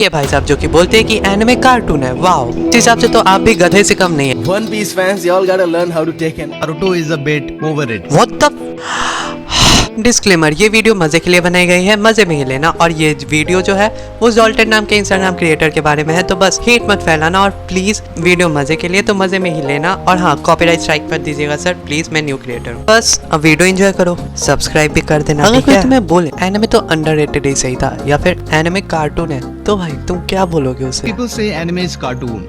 ये भाई साहब जो कि बोलते हैं कि एनिमे कार्टून है, वाओ, इस हिसाब से तो आप भी गधे से कम नहीं है। One Piece fans, y'all gotta learn how to take an Naruto is a bit overrated. What the disclaimer, ये वीडियो मजे के लिए बनाई गई है, मजे में ही लेना। और ये वीडियो जो है वो जोल्टन नाम के इंस्टाग्राम क्रिएटर के बारे में है, तो बस हेट मत फैलाना और प्लीज वीडियो मजे के लिए तो मजे में ही लेना। और हाँ, कॉपीराइट स्ट्राइक मत दीजिएगा सर प्लीज, मैं न्यू क्रिएटर हूँ। बस अब वीडियो एंजॉय करो, सब्सक्राइब भी कर देना। अगर कोई तुम्हें बोले एनिमे तो अंडररेटेड ही सही था या फिर एनिमे कार्टून है, तो भाई तुम क्या बोलोगे उसे? People say anime is cartoon.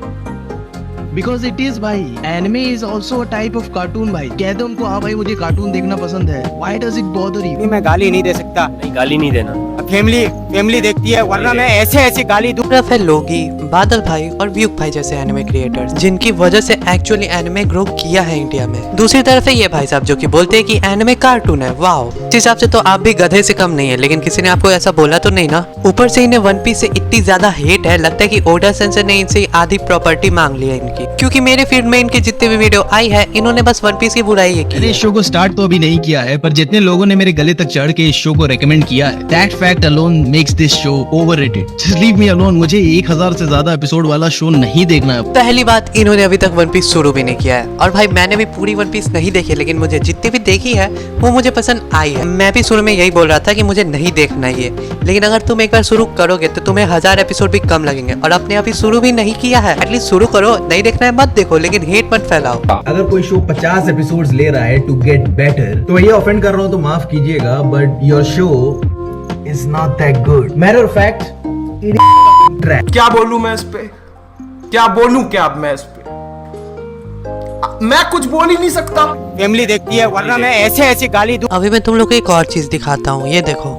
Because it is भाई. Anime is also a type of cartoon भाई. कह दो उनको हाँ भाई मुझे कार्टून देखना पसंद है. Why does it bother you? मैं गाली नहीं दे सकता। नहीं, गाली नहीं देना। फैमिली देखती है, वरना मैं ऐसे गाली दूं। तरफ है लोगी, बादल भाई और व्यूक भाई जैसे एनिमे क्रिएटर्स, जिनकी वजह से एक्चुअली एनिमे ग्रो किया है इंडिया में। दूसरी तरफ है ये भाई साहब जो कि बोलते हैं कि एनिमे कार्टून है, वाओ, इस हिसाब से तो आप भी गधे से कम नहीं है। लेकिन किसी ने आपको ऐसा बोला तो नहीं ना। ऊपर से इन्हें वन पीस से इतनी ज्यादा हेट है, लगता है कि ओडा सेंसर ने इनसे आधी प्रॉपर्टी मांग ली है इनकी, क्योंकि मेरे फीड में इनकी जितनी भी वीडियो आई है इन्होंने बस वन पीस की बुराई है की। इस शो को स्टार्ट तो अभी नहीं किया है, पर जितने लोगों ने मेरे गले तक चढ़ के इस शो को रेकमेंड किया है, that fact alone makes this show overrated. Just leave me alone. मुझे 1000 से ज्यादा एपिसोड वाला शो नहीं देखना है। पहली बात, इन्होंने अभी तक वन पीस शुरू भी नहीं किया है। और भाई मैंने भी पूरी वन पीस नहीं देखी, लेकिन मुझे जितनी भी देखी है वो मुझे पसंद आई है। मैं भी शुरू में यही बोल रहा था कि मुझे नहीं देखना ये, लेकिन अगर तुम एक बार शुरू करोगे तो तुम्हें 1000 एपिसोड भी कम लगेंगे। और आपने अभी शुरू भी नहीं किया है, एटलीस्ट शुरू करो। नहीं देखना है मत देखो, लेकिन हेट मत फैलाओ। अगर कोई शो 50 एपिसोड्स ले रहा है टू गेट बेटर, तो ये ऑफेंड कर रहा हूँ तो माफ कीजिएगा, but your show is not that good. Matter of fact, क्या बोलूं मैं इस पे, क्या बोलूं क्या अब मैं इस पे, मैं कुछ बोल ही नहीं सकता। फैमिली देखती है, वरना मैं ऐसे गाली दूं। अभी मैं तुम लोग को एक और चीज दिखाता हूँ, ये देखो।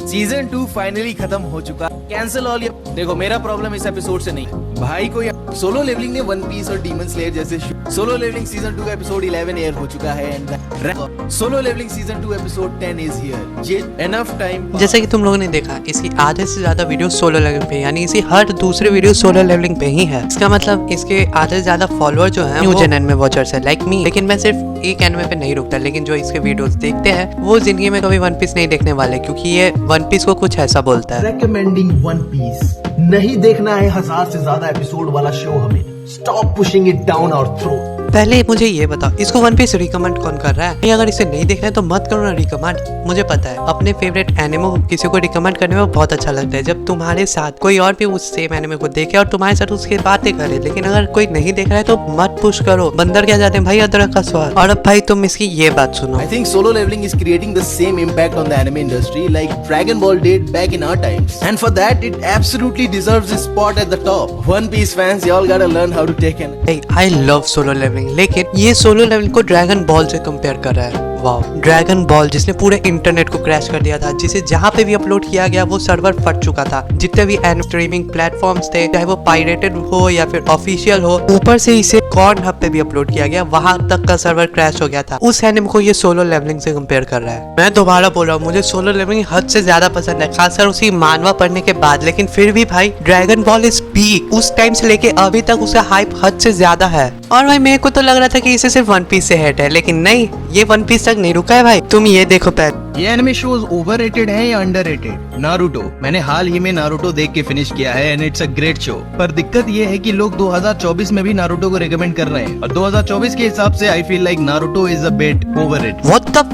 सीजन 2 फाइनली खत्म हो चुका। Cancel all. देखो मेरा प्रॉब्लम इस एपिसोड से नहीं, भाई को सोलो लेवलिंग ने वन पीस और डीमन स्लेयर जैसे सोलो लेवलिंग सीजन 2 का एपिसोड 11 एयर हो चुका है and solo leveling season 2 episode 10 is here. ये एनफ टाइम। जैसे कि तुम लोगों ने देखा, इसकी आधे से ज्यादा वीडियो सोलो लेवलिंग पे, यानी इसी हर दूसरे वीडियो सोलो लेवलिंग पे ही है। इसका मतलब इसके आधे से ज्यादा फॉलोअर जो हैं न्यू जेन एनिमे वॉचर्स है, लाइक मी। लेकिन मैं सिर्फ एक एनिमे पे नहीं रुकता, लेकिन जो इसके वीडियोस देखते हैं वो जिंदगी में कभी वन पीस नहीं देखने वाले, क्योंकि ये वन पीस को कुछ ऐसा बोलता है। Recommending one piece. नहीं देखना है 1000 से ज्यादा एपिसोड वाला शो हमें। Stop pushing it down our throat. पहले मुझे ये बताओ, इसको वन पीस रिकमेंड कौन कर रहा है? अगर इसे नहीं देखना है तो मत करो ना रिकमेंड। मुझे पता है अपने फेवरेट एनिमे को किसी को रिकमेंड करने में बहुत अच्छा लगता है, जब तुम्हारे साथ कोई और भी उस सेम एनिमे को देखे और तुम्हारे साथ उसकी बातें करे। लेकिन अगर कोई नहीं देख रहा है तो मत पुश करो। बंदर क्या जाते हैं भाई, अदरक का स्वाद। और अब भाई तुम इसकी ये बात सुनो। I think solo leveling is creating the same impact on the anime industry like Dragon Ball did back in our times, and for that it absolutely deserves a spot at the top. One Piece fans, y'all gotta learn how to take an I love solo leveling, लेकिन ये solo leveling को dragon ball से compare कर रहा है। Wow, dragon ball जिसने पूरे internet को क्रैश कर दिया था, जिसे जहाँ पे भी अपलोड किया गया वो सर्वर फट चुका था। जितने भी स्ट्रीमिंग प्लेटफॉर्म्स थे, चाहे वो पायरेटेड हो या फिर ऑफिशियल हो, ऊपर से इसे कॉर्न हब पे भी अपलोड किया गया, वहां तक का सर्वर क्रैश हो गया था। उस एनिमे को ये सोलो लेवलिंग से कंपेयर कर रहा है। मैं दोबारा बोल रहा हूँ, मुझे सोलो लेवलिंग हद से ज्यादा पसंद है, खासकर उसी मानवा पढ़ने के बाद। लेकिन फिर भी भाई ड्रैगन बॉल इज पीक। उस टाइम से लेके अभी तक उसका हाइप हद से ज्यादा है। और भाई मेरे को तो लग रहा था कि इसे सिर्फ वन पीस से हेट है, लेकिन नहीं, ये वन पीस तक नहीं रुका है भाई। तुम ये देखो पहले, ये एनिमे शोज ओवररेटेड है या अंडररेटेड? नारुतो, मैंने हाल ही में नारुतो देख के फिनिश किया है and it's a great show. पर दिक्कत ये है कि लोग 2024 में भी नारुतो को रेकमेंड कर रहे हैं, और 2024 के हिसाब से I feel like Naruto is a bit overrated. What the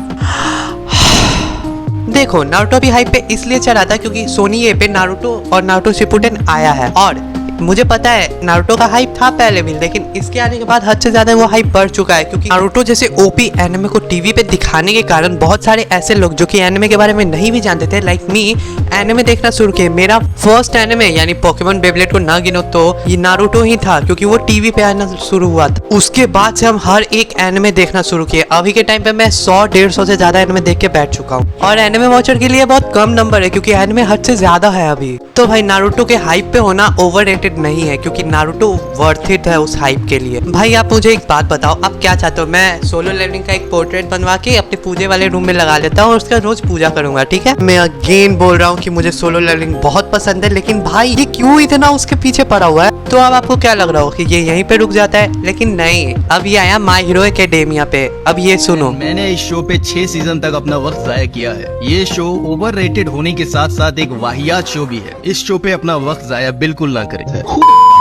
देखो, नारुतो भी हाइप पे इसलिए चला था क्योंकि सोनी ए पे नारुतो और नारुतो शिपुडेन आया है। और मुझे पता है नारुतो का हाइप था पहले भी, लेकिन इसके आने के बाद हद से ज्यादा वो हाइप बढ़ चुका है, क्योंकि नारुतो जैसे ओपी एनिमे को टीवी पे दिखाने के कारण बहुत सारे ऐसे लोग जो कि एनिमे के बारे में नहीं भी जानते थे, लाइक मी, एनिमे देखना शुरू किए। मेरा फर्स्ट एनिमे यानी पोकेमॉन बेबलेट को ना गिनो तो ये नारुतो ही था, क्योंकि वो टीवी पे आना शुरू हुआ था। उसके बाद से हम हर एक एनिमे देखना शुरू किए। अभी के टाइम पे मैं 100-150 से ज्यादा एनिमे देख के बैठ चुका हूँ, और एनिमे वॉचर के लिए बहुत कम नंबर है, क्योंकि एनिमे हद से ज्यादा है अभी। तो भाई नारुतो के हाइप पे होना ओवररेटेड नहीं है, क्योंकि नारुतो वर्थ इट है उस हाइप के लिए। भाई आप मुझे एक बात बताओ, आप क्या चाहते हो? मैं सोलो लेवलिंग का एक पोर्ट्रेट बनवा के अपने पूजे वाले रूम में लगा लेता हूँ और उसका रोज पूजा करूंगा, ठीक है? मैं अगेन बोल रहा हूँ कि मुझे सोलो लेवलिंग बहुत पसंद है, लेकिन भाई ये क्यों इतना उसके पीछे पड़ा हुआ है? तो अब आपको क्या लग रहा हो कि ये यहीं पे रुक जाता है, लेकिन नहीं, अब ये आया माय हीरो एकेडेमिया पे। अब ये सुनो, मैंने इस शो पे 6 सीजन तक अपना वक्त जाया किया है। ये शो ओवररेटेड होने के साथ साथ एक वाहियात शो भी है। इस शो पे अपना वक्त जाया बिल्कुल ना करें।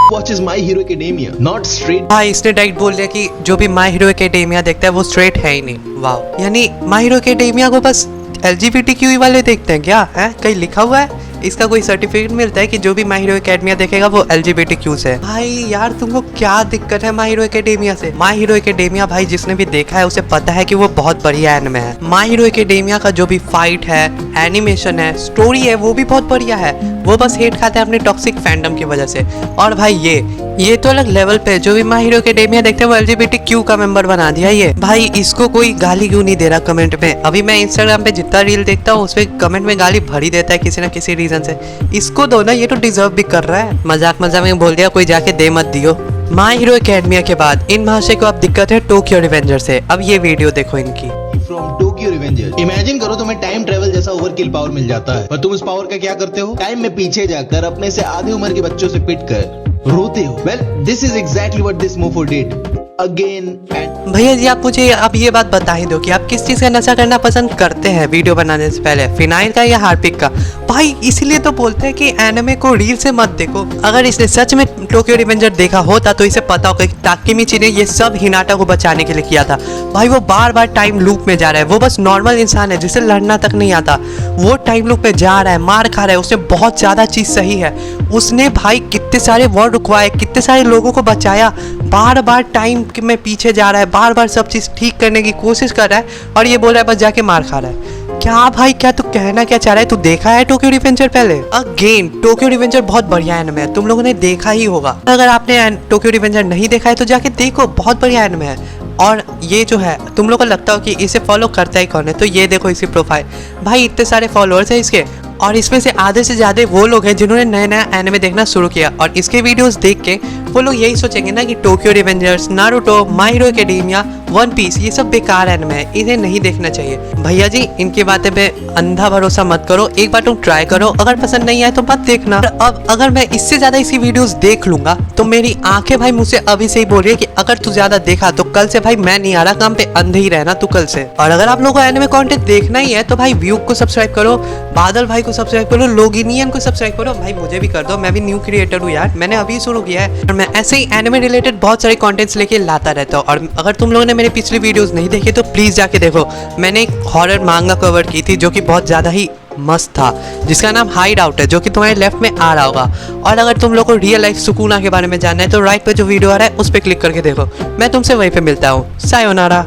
watches My Hero Academia, not straight. भाई इसने डायरेक्ट बोल दिया कि जो भी माय हीरो एकेडेमिया देखता है वो स्ट्रेट है ही नहीं। वाह, यानी माय हीरो एकेडेमिया को बस LGBTQ वाले देखते हैं क्या? है कहीं लिखा हुआ है? इसका कोई सर्टिफिकेट मिलता है कि जो भी माय हीरो एकेडेमिया देखेगा वो LGBTQ से? भाई यार तुमको क्या दिक्कत है माय हीरो एकेडेमिया से? माय हीरो एकेडेमिया भाई जिसने भी देखा है उसे पता है कि वो बहुत बढ़िया एनिमे है। माय हीरो एकेडेमिया का जो भी फाइट है, एनिमेशन है, स्टोरी है, वो भी बहुत बढ़िया है। वो बस हेट खाते हैं अपने टॉक्सिक फैंडम की वजह से। और भाई ये तो अलग लेवल पे जो भी माय हीरो एकेडेमिया देखते हैं वो LGBTQ का मेंबर बना दिया ये। भाई इसको कोई गाली क्यों नहीं दे रहा कमेंट में? अभी मैं इंस्टाग्राम पे जितना रील देखता हूँ उसमें कमेंट में गाली भर ही देता है किसी ना किसी रीजन से। इसको दो ना, ये तो डिजर्व भी कर रहा है। मजाक में बोल दिया, कोई जाके दे मत दियो। माय हीरो एकेडेमिया के बाद इन महाशय को अब दिक्कत है टोक्यो रिवेंजर से। अब ये वीडियो देखो इनकी। From Tokyo Revengers. इमेजिन करो तुम्हें टाइम ट्रेवल जैसा ओवरकिल पावर मिल जाता है, पर तुम इस पावर का क्या करते हो? टाइम में पीछे जाकर अपने से आधी उम्र के बच्चों से पिट कर रोते हो। Well, this is exactly what this mofo did. Again and भैया जी आप मुझे अब ये बात बता ही दो कि आप किस चीज़ का नशा करना पसंद करते हैं वीडियो बनाने से पहले, फिनाइल का या हार्पिक का? भाई इसीलिए तो बोलते हैं कि एनिमे को रील से मत देखो। अगर इसने सच में टोक्यो रिवेंजर देखा होता तो इसे पता होगा कि ताकेमिची ने ये सब हिनाटा को बचाने के लिए किया था। भाई वो बार बार टाइम लूप में जा रहा है, वो बस नॉर्मल इंसान है जिसे लड़ना तक नहीं आता, वो टाइम लूप में जा रहा है, मार खा रहा है, उसने बहुत ज़्यादा चीज़ सही है। उसने भाई कितने सारे वॉर रुकवाए, कितने सारे लोगों को बचाया, बार बार टाइम में पीछे जा रहा है, बार बार सब चीज़ ठीक करने की कोशिश कर रहा है, और ये बोल रहा है बस जाके मार खा रहा है। क्या भाई, क्या तू कहना क्या चाह रहा है? तू देखा है टोक्यो रिवेंजर पहले? अगेन टोक्यो रिवेंजर बहुत बढ़िया एनिमे है, तुम लोगों ने देखा ही होगा। अगर आपने टोक्यो रिवेंजर नहीं देखा है तो जाके देखो, बहुत बढ़िया एनिमे है। और ये जो है तुम लोग को लगता हो कि इसे फॉलो करता ही कौन है, तो ये देखो इसकी प्रोफाइल। भाई इतने सारे फॉलोअर्स हैं इसके, और इसमें से आधे से ज़्यादा वो लोग हैं जिन्होंने नया नया एनिमे देखना शुरू किया, और इसके वीडियोस देख के वो लोग यही सोचेंगे ना कि Tokyo Revengers, Naruto, My Hero Academia, One Piece ये सब बेकार एनिमे है, इन्हें नहीं देखना चाहिए। भैया जी इनकी बातें पे अंधा भरोसा मत करो, एक बार तुम ट्राई करो, अगर पसंद नहीं आए तो मत देखना। अब अगर मैं इससे ज़्यादा इसी वीडियोस देख लूंगा तो मेरी आंखें भाई मुझसे अभी से ही बोल रही है कि अगर तू ज़्यादा देखा तो कल से भाई मैं नहीं आ रहा काम पे, अंधे ही रहना तू कल से। और अगर आप लोगों को एनिमे कंटेंट देखना ही है तो भाई व्यू को सब्सक्राइब करो, बादल भाई को सब्सक्राइब करो, लोगिनियन को सब्सक्राइब करो। भाई मुझे भी कर दो, मैं भी न्यू क्रिएटर हूँ यार, मैंने अभी शुरू किया है, और मैं ऐसे ही एनिमे रिलेटेड बहुत सारे कंटेंट्स लेके लाता रहता हूँ। और अगर तुम लोगों ने मेरे पिछले वीडियोस नहीं देखे तो प्लीज़ जाके देखो। मैंने एक हॉरर मांगा कवर की थी जो कि बहुत ज़्यादा ही मस्त था, जिसका नाम हाइड आउट है, जो कि तुम्हारे लेफ्ट में आ रहा होगा। और अगर तुम लोग को रियल लाइफ सुकूना के बारे में जानना है तो राइट पे जो वीडियो आ रहा है उस पर क्लिक करके देखो। मैं तुमसे वहीं पे मिलता हूँ। सायोनारा।